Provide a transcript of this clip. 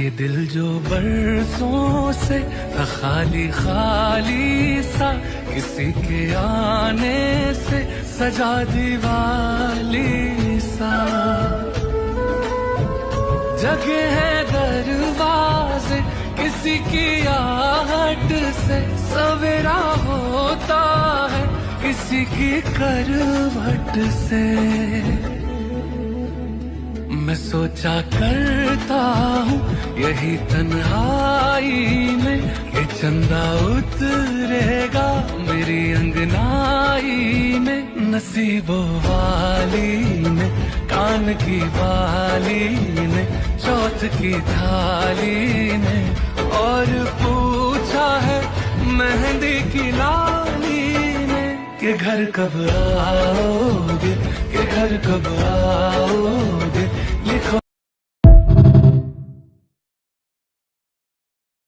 ये दिल जो बरसों से था खाली खाली सा, किसी के आने से सजा दीवाली सा। जगे है दरवाजे किसी की आहट से, सवेरा होता है किसी की करवट से। मैं सोचा करता हूँ यही तन्हाई में, ये चंदा उतरेगा मेरी अंगनाई में। नसीबों वाली ने कान की बाली ने, चौथ की थाली ने, और पूछा है मेहंदी की लाली ने कि घर कब आओगे, कि घर कब आओगे।